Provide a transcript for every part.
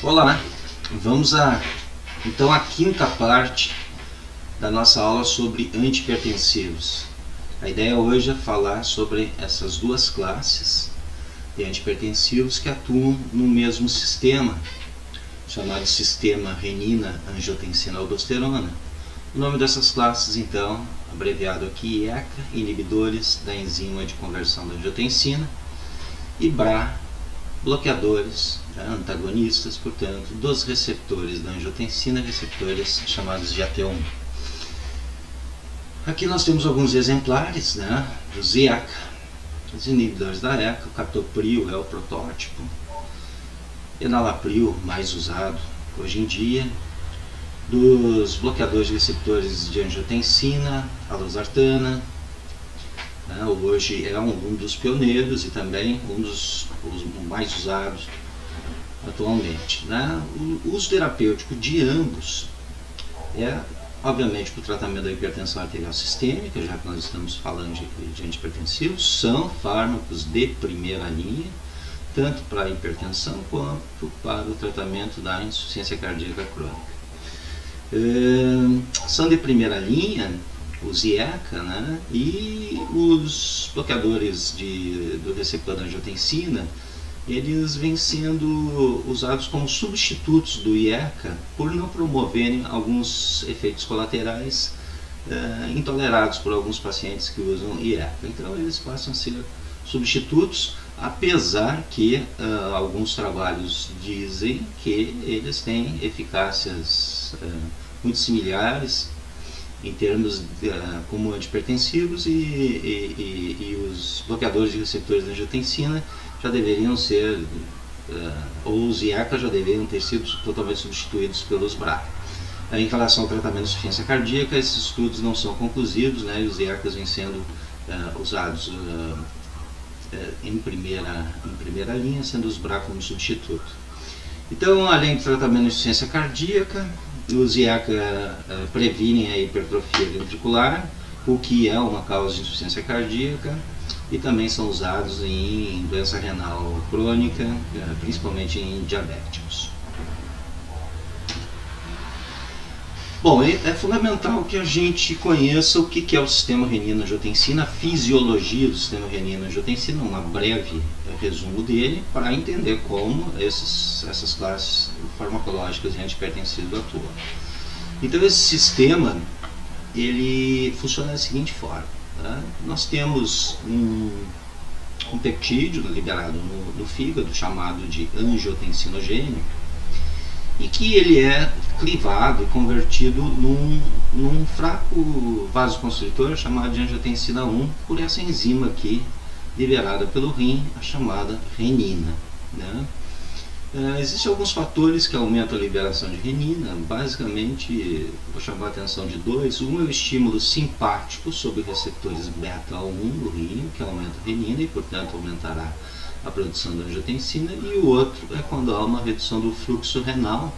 Olá, vamos então à quinta parte da nossa aula sobre antihipertensivos. A ideia hoje é falar sobre essas duas classes de antihipertensivos que atuam no mesmo sistema, chamado sistema renina-angiotensina-aldosterona. O nome dessas classes, então, abreviado aqui ECA, inibidores da enzima de conversão da angiotensina, e BRA, bloqueadores, antagonistas, portanto, dos receptores da angiotensina, receptores chamados de AT1. Aqui nós temos alguns exemplares, dos ECA, os inibidores da ECA. O captopril é o protótipo, enalapril, mais usado hoje em dia, dos bloqueadores de receptores de angiotensina, a losartana, hoje é um dos pioneiros e também um dos mais usados atualmente. O uso terapêutico de ambos é, obviamente, para o tratamento da hipertensão arterial sistêmica, já que nós estamos falando de antihipertensivos, são fármacos de primeira linha, tanto para a hipertensão quanto para o tratamento da insuficiência cardíaca crônica. São de primeira linha os IECA, e os bloqueadores do receptor da angiotensina, eles vêm sendo usados como substitutos do IECA por não promoverem alguns efeitos colaterais intolerados por alguns pacientes que usam IECA. Então eles passam a ser substitutos, apesar que alguns trabalhos dizem que eles têm eficácias muito similares em termos como antihipertensivos, e os bloqueadores de receptores da angiotensina já deveriam ser, ou os IECA já deveriam ter sido totalmente substituídos pelos BRA. Em relação ao tratamento de insuficiência cardíaca, esses estudos não são conclusivos, e os IECAs vêm sendo usados em primeira linha, sendo os BRA como substituto. Então, além do tratamento de insuficiência cardíaca, os IECA previnem a hipertrofia ventricular, o que é uma causa de insuficiência cardíaca, e também são usados em doença renal crônica, principalmente em diabéticos. Bom, é fundamental que a gente conheça o que é o sistema renina-angiotensina, a fisiologia do sistema renina-angiotensina, um breve resumo dele, para entender como essas classes farmacológicas de antihipertensivos atuam. Então esse sistema, ele funciona da seguinte forma. Nós temos um peptídeo liberado no fígado, chamado de angiotensinogênio, e que ele é clivado e convertido num fraco vasoconstritor chamado de angiotensina 1 por essa enzima aqui liberada pelo rim, a chamada renina. Existem alguns fatores que aumentam a liberação de renina. Basicamente, vou chamar a atenção de dois. Um é o estímulo simpático sobre receptores beta-1 do rim, que aumenta a renina e, portanto, aumentará a produção da angiotensina, e o outro é quando há uma redução do fluxo renal,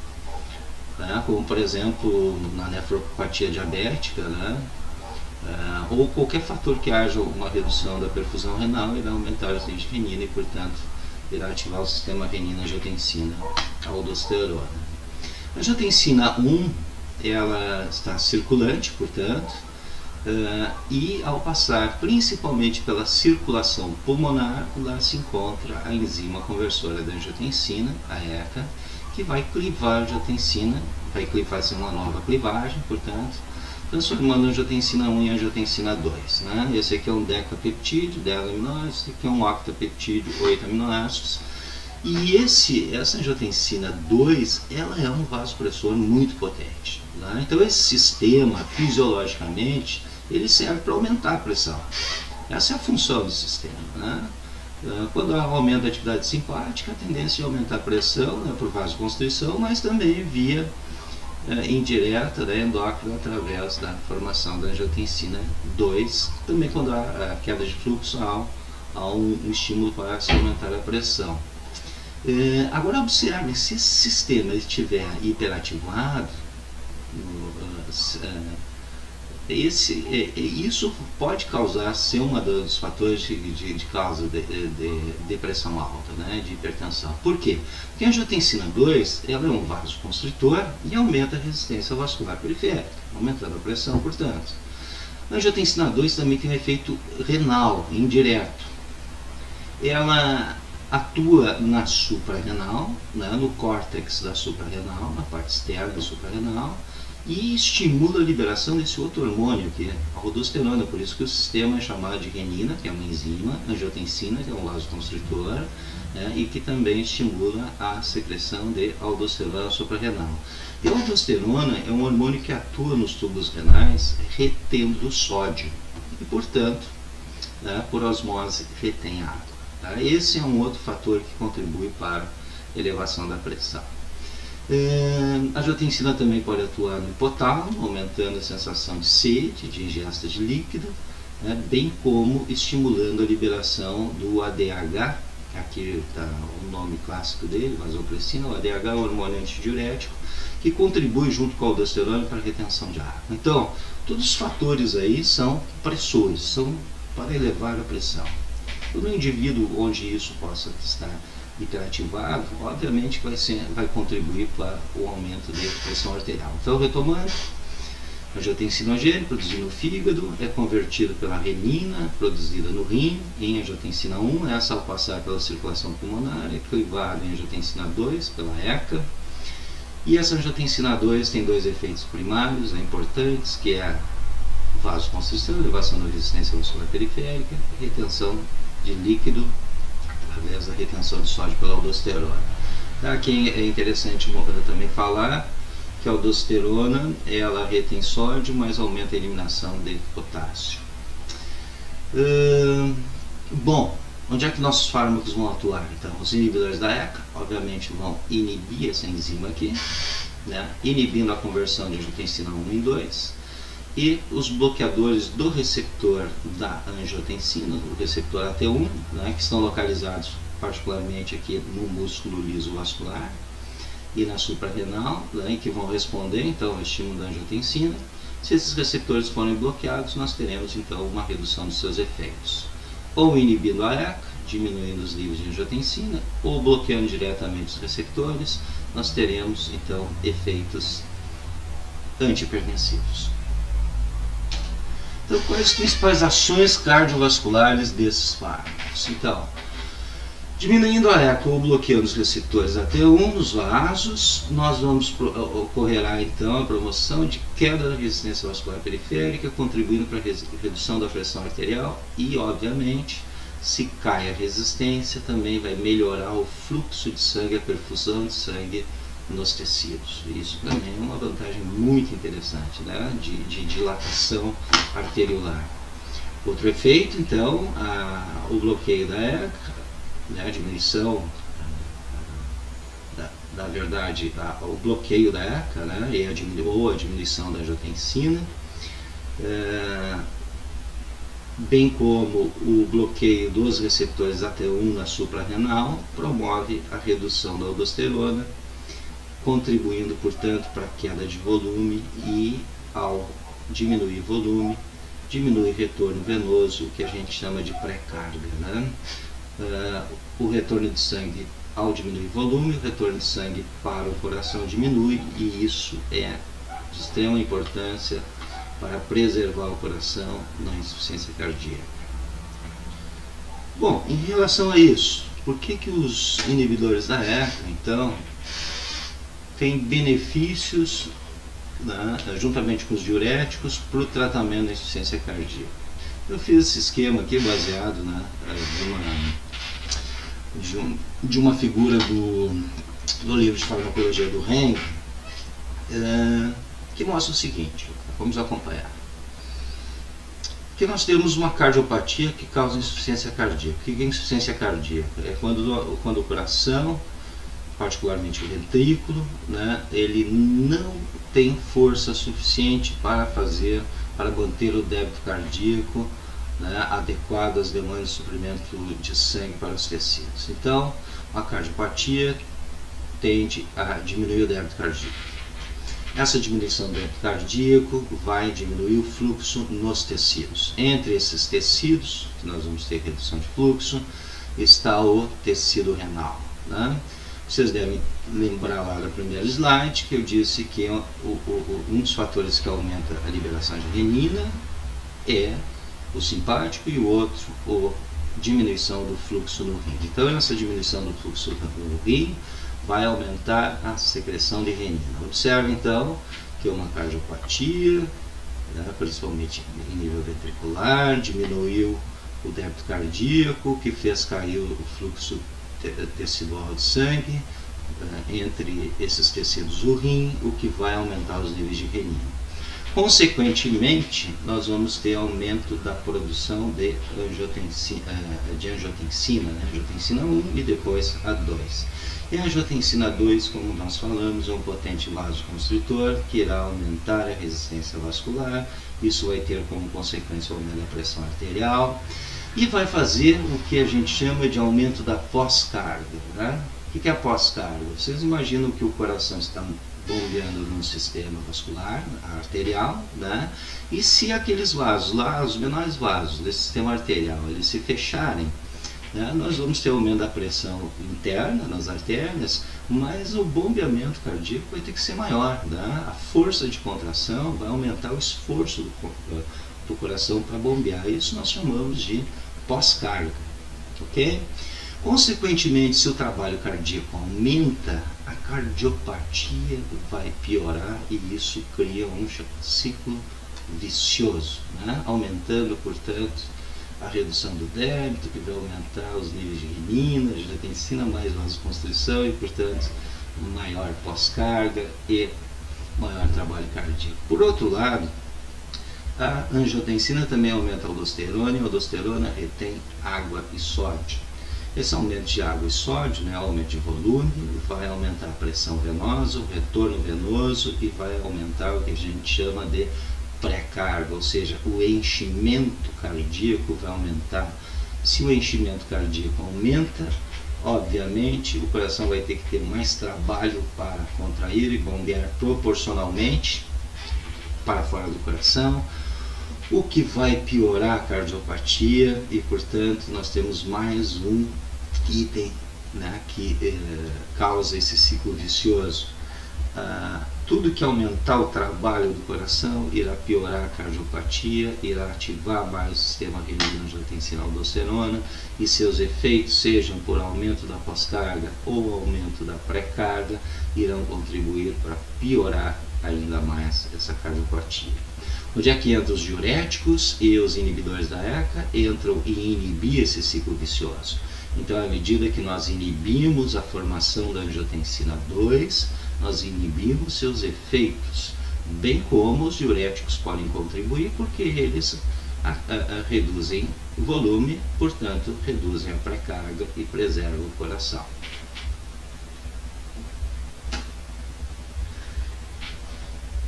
como por exemplo na nefropatia diabética, ou qualquer fator que haja uma redução da perfusão renal, irá aumentar os níveis de renina e, portanto, irá ativar o sistema renina-angiotensina-aldosterona. A angiotensina 1, ela está circulante, portanto, e ao passar principalmente pela circulação pulmonar, lá se encontra a enzima conversora da angiotensina, a ECA, que vai clivar a angiotensina, vai fazer uma nova clivagem, portanto, transformando a angiotensina 1 em angiotensina 2. Esse aqui é um decapeptídeo, 10 aminoácidos, esse aqui é um octapeptídeo, 8 aminoácidos. E essa angiotensina 2, ela é um vasopressor muito potente. Então esse sistema, fisiologicamente, ele serve para aumentar a pressão. Essa é a função do sistema. Quando aumenta a atividade simpática, a tendência é aumentar a pressão por vasoconstrição, mas também via indireta, endócrina, através da formação da angiotensina 2, também quando há queda de fluxo, há um estímulo para se aumentar a pressão. Agora observe, se esse sistema estiver hiperativado, isso pode causar, ser um dos fatores de causa de pressão alta, né, de hipertensão. Por quê? Porque a angiotensina 2 ela é um vasoconstritor e aumenta a resistência vascular periférica, aumentando a pressão, portanto. A angiotensina 2 também tem um efeito renal indireto. Ela atua na suprarrenal, né, no córtex da suprarrenal, na parte externa da suprarrenal, e estimula a liberação desse outro hormônio, que é a aldosterona. Por isso que o sistema é chamado de renina, que é uma enzima, angiotensina, que é um vasoconstritor, né, e que também estimula a secreção de aldosterona suprarrenal. E a aldosterona é um hormônio que atua nos tubos renais, retendo sódio, e portanto, né, por osmose, retém água. Tá? Esse é um outro fator que contribui para a elevação da pressão. A angiotensina também pode atuar no hipotálamo, aumentando a sensação de sede, de ingesta de líquido, né, bem como estimulando a liberação do ADH, aqui está o nome clássico dele, vasopressina. O ADH é um hormônio antidiurético que contribui junto com a aldosterona para a retenção de água. Então, todos os fatores aí são pressores, são para elevar a pressão. No indivíduo onde isso possa estar hiperativado, obviamente vai contribuir para o aumento da pressão arterial. Então, retomando, a angiotensinogênio produzido no fígado é convertido pela renina, produzida no rim, em angiotensina 1, essa ao passar pela circulação pulmonar é clivada em angiotensina 2 pela ECA. E essa angiotensina 2 tem dois efeitos primários importantes, que é vasoconstrição, elevação da resistência vascular periférica, e retenção de líquido através da retenção de sódio pela aldosterona. Aqui é interessante também falar que a aldosterona ela retém sódio, mas aumenta a eliminação de potássio. Bom, onde é que nossos fármacos vão atuar? Então, os inibidores da ECA, obviamente, vão inibir essa enzima aqui, né, inibindo a conversão de angiotensina 1 em 2. E os bloqueadores do receptor da angiotensina, o receptor AT1, né, que estão localizados particularmente aqui no músculo liso vascular e na suprarrenal, né, que vão responder então ao estímulo da angiotensina. Se esses receptores forem bloqueados, nós teremos então uma redução dos seus efeitos. Ou inibindo a ECA, diminuindo os níveis de angiotensina, ou bloqueando diretamente os receptores, nós teremos então efeitos antihipertensivos. Então, quais as principais ações cardiovasculares desses fármacos? Então, diminuindo a ECA ou bloqueando os receptores AT1 nos vasos, ocorrerá então a promoção de queda da resistência vascular periférica, contribuindo para a redução da pressão arterial e, obviamente, se cai a resistência, também vai melhorar o fluxo de sangue, a perfusão de sangue nos tecidos. Isso também é uma vantagem muito interessante, né, de dilatação arteriolar. Outro efeito, então, o bloqueio da ECA, né, a diminuição, na verdade, o bloqueio da ECA, né, ou a diminuição da angiotensina, bem como o bloqueio dos receptores AT1 na suprarrenal, promove a redução da aldosterona, contribuindo, portanto, para a queda de volume e, ao diminuir volume, diminui retorno venoso, o que a gente chama de pré-carga, né? O retorno de sangue, ao diminuir volume, o retorno de sangue para o coração diminui, e isso é de extrema importância para preservar o coração na insuficiência cardíaca. Bom, em relação a isso, por que os inibidores da ECA, então, têm benefícios, né, juntamente com os diuréticos, para o tratamento da insuficiência cardíaca? Eu fiz esse esquema aqui baseado, né, de uma figura do livro de farmacologia do Henry, que mostra o seguinte, vamos acompanhar. Que nós temos uma cardiopatia que causa insuficiência cardíaca. O que é insuficiência cardíaca? É quando o coração, particularmente o ventrículo, né, ele não tem força suficiente para manter o débito cardíaco, né, adequado às demandas de suprimento de sangue para os tecidos. Então, a cardiopatia tende a diminuir o débito cardíaco. Essa diminuição do débito cardíaco vai diminuir o fluxo nos tecidos. Entre esses tecidos, que nós vamos ter redução de fluxo, está o tecido renal, né? Vocês devem lembrar lá do primeiro slide que eu disse que um dos fatores que aumenta a liberação de renina é o simpático e o outro, a diminuição do fluxo no rim. Então, essa diminuição do fluxo no rim vai aumentar a secreção de renina. Observe então que uma cardiopatia, né, principalmente em nível ventricular, diminuiu o débito cardíaco, que fez cair o fluxo tecidual de sangue entre esses tecidos do rim, o que vai aumentar os níveis de renina. Consequentemente, nós vamos ter aumento da produção de angiotensina, né? Angiotensina 1 e depois a 2. E a angiotensina 2, como nós falamos, é um potente vasoconstritor que irá aumentar a resistência vascular. Isso vai ter como consequência o aumento da pressão arterial e vai fazer o que a gente chama de aumento da pós-carga, né? O que é a pós-carga? Vocês imaginam que o coração está bombeando num sistema vascular, arterial, né? E se aqueles vasos lá, os menores vasos desse sistema arterial, eles se fecharem, né, nós vamos ter aumento da pressão interna nas artérias, mas o bombeamento cardíaco vai ter que ser maior, né? A força de contração vai aumentar o esforço do coração para bombear. Isso nós chamamos de pós-carga, ok? Consequentemente, se o trabalho cardíaco aumenta, a cardiopatia vai piorar e isso cria um ciclo vicioso, né? Aumentando, portanto, a redução do débito, que vai aumentar os níveis de renina, angiotensina, mais vasoconstrição e, portanto, maior pós-carga e maior trabalho cardíaco. Por outro lado, a angiotensina também aumenta a aldosterona e a aldosterona retém água e sódio. Esse aumento de água e sódio, né, aumento de volume, vai aumentar a pressão venosa, o retorno venoso e vai aumentar o que a gente chama de pré-carga, ou seja, o enchimento cardíaco vai aumentar. Se o enchimento cardíaco aumenta, obviamente o coração vai ter que ter mais trabalho para contrair e bombear proporcionalmente para fora do coração, o que vai piorar a cardiopatia e, portanto, nós temos mais um item, né, que causa esse ciclo vicioso. Tudo que aumentar o trabalho do coração irá piorar a cardiopatia, irá ativar mais o sistema renina, angiotensina, aldosterona, e seus efeitos, sejam por aumento da pós-carga ou aumento da pré-carga, irão contribuir para piorar ainda mais essa cardiopatia. Onde é que entram os diuréticos e os inibidores da ECA? Entram em inibir esse ciclo vicioso. Então, à medida que nós inibimos a formação da angiotensina 2, nós inibimos seus efeitos, bem como os diuréticos podem contribuir, porque eles reduzem o volume, portanto, reduzem a pré-carga e preservam o coração.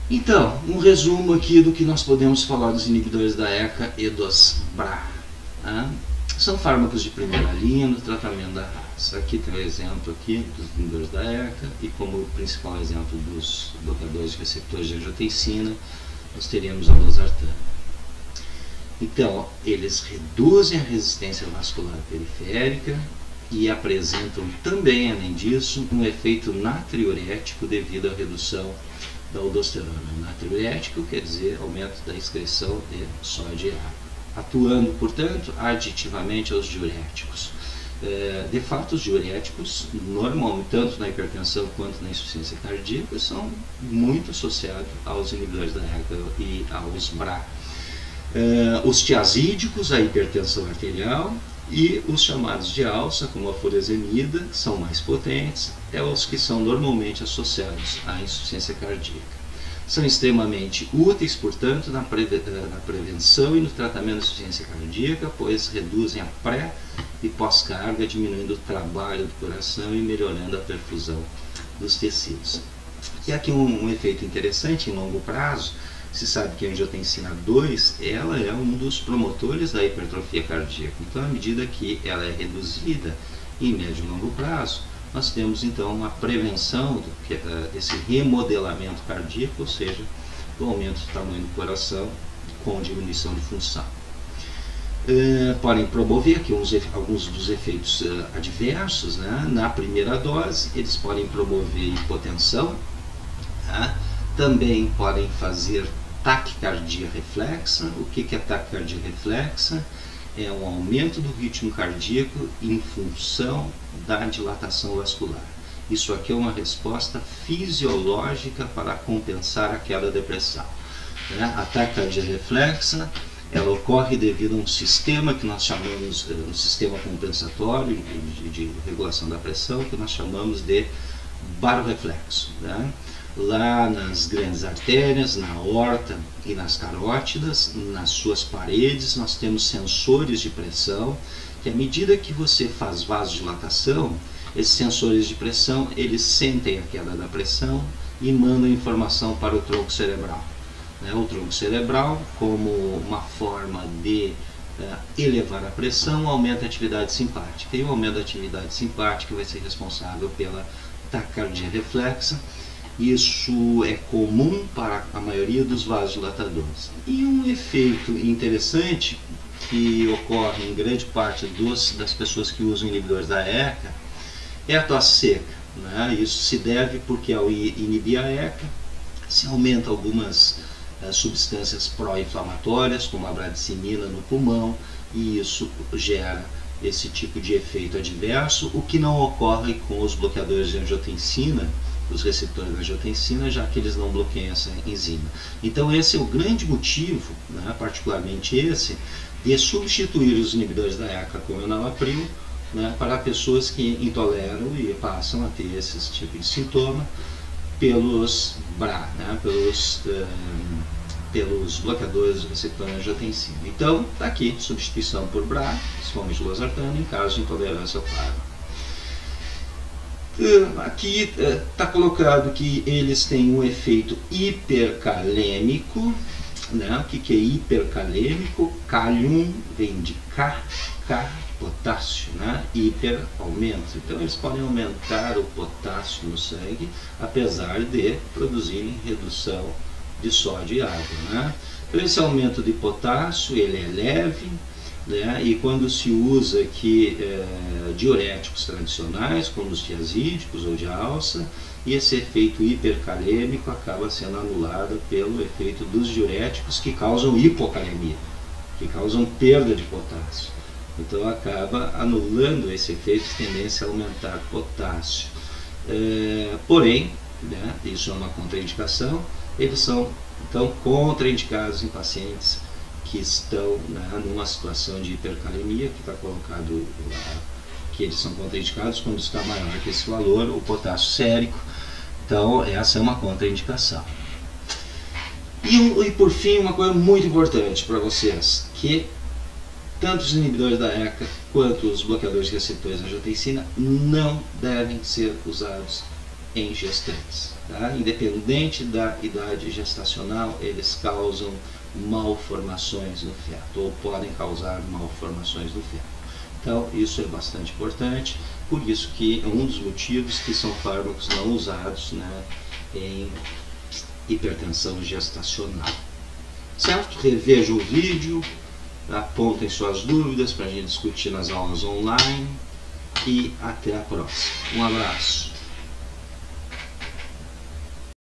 Então, um resumo aqui do que nós podemos falar dos inibidores da ECA e dos BRA. Né? São fármacos de primeira linha no tratamento da raça. Aqui tem o exemplo aqui dos inibidores da ECA e como principal exemplo dos blocadores de receptores de angiotensina, nós teríamos a losartana. Então, eles reduzem a resistência vascular periférica e apresentam também, além disso, um efeito natriurético devido à redução da aldosterona. Natriurético quer dizer aumento da excreção de sódio e água, atuando, portanto, aditivamente aos diuréticos. De fato, os diuréticos, normalmente, tanto na hipertensão quanto na insuficiência cardíaca, são muito associados aos inibidores da ECA e aos BRA. Os tiazídicos, a hipertensão arterial, e os chamados de alça, como a furosemida, são mais potentes, os que são normalmente associados à insuficiência cardíaca. São extremamente úteis, portanto, na prevenção e no tratamento da insuficiência cardíaca, pois reduzem a pré- e pós-carga, diminuindo o trabalho do coração e melhorando a perfusão dos tecidos. E aqui um efeito interessante em longo prazo. Se sabe que a angiotensina 2, ela é um dos promotores da hipertrofia cardíaca. Então, à medida que ela é reduzida em médio e longo prazo, nós temos então uma prevenção desse remodelamento cardíaco, ou seja, do aumento do tamanho do coração com diminuição de função. Podem promover aqui alguns dos efeitos adversos, né? Na primeira dose, eles podem promover hipotensão, tá? Também podem fazer taquicardia reflexa. O que é taquicardia reflexa? É um aumento do ritmo cardíaco em função da dilatação vascular. Isso aqui é uma resposta fisiológica para compensar a queda da pressão. A taquicardia reflexa, ela ocorre devido a um sistema que nós chamamos, um sistema compensatório de regulação da pressão, que nós chamamos de baroreflexo, né? Lá nas grandes artérias, na aorta e nas carótidas, nas suas paredes, nós temos sensores de pressão, que à medida que você faz vasodilatação, esses sensores de pressão, eles sentem a queda da pressão e mandam informação para o tronco cerebral. O tronco cerebral, como uma forma de elevar a pressão, aumenta a atividade simpática. E o aumento da atividade simpática vai ser responsável pela taquicardia reflexa. Isso é comum para a maioria dos vasodilatadores. E um efeito interessante que ocorre em grande parte das pessoas que usam inibidores da ECA é a tosse seca, né? Isso se deve porque ao inibir a ECA se aumenta algumas substâncias pró-inflamatórias, como a bradicimina no pulmão, e isso gera esse tipo de efeito adverso, o que não ocorre com os bloqueadores de angiotensina, os receptores da angiotensina, já que eles não bloqueiam essa enzima. Então esse é o grande motivo, né, particularmente esse, de substituir os inibidores da ECA com o enalapril, né, para pessoas que intoleram e passam a ter esses tipos de sintoma pelos BRA, né, pelos bloqueadores do receptor de angiotensina. Então, está aqui, substituição por BRA, principalmente losartano, em caso de intolerância ao fármaco. Aqui está colocado que eles têm um efeito hipercalêmico, né? O que é hipercalêmico? Kalium vem de K, potássio, né? Hiper, aumento. Então eles podem aumentar o potássio no sangue, apesar de produzirem redução de sódio e água, né? Então esse aumento de potássio, ele é leve, né? E quando se usa aqui diuréticos tradicionais, como os tiazídicos ou de alça, e esse efeito hipercalêmico acaba sendo anulado pelo efeito dos diuréticos que causam hipocalemia, que causam perda de potássio. Então acaba anulando esse efeito de tendência a aumentar potássio. Porém, né, isso é uma contraindicação, eles são então contraindicados em pacientes que estão, né, numa situação de hipercalemia, que está colocado lá, que eles são contraindicados quando está maior que esse valor, o potássio sérico. Então essa é uma contraindicação. E por fim, uma coisa muito importante para vocês, que tanto os inibidores da ECA quanto os bloqueadores de receptores da angiotensina não devem ser usados em gestantes, tá? Independente da idade gestacional, eles causam malformações no feto, ou podem causar malformações no feto. Então isso é bastante importante, por isso que é um dos motivos que são fármacos não usados, né, em hipertensão gestacional. Certo? Revejam o vídeo, apontem suas dúvidas para a gente discutir nas aulas online e até a próxima. Um abraço.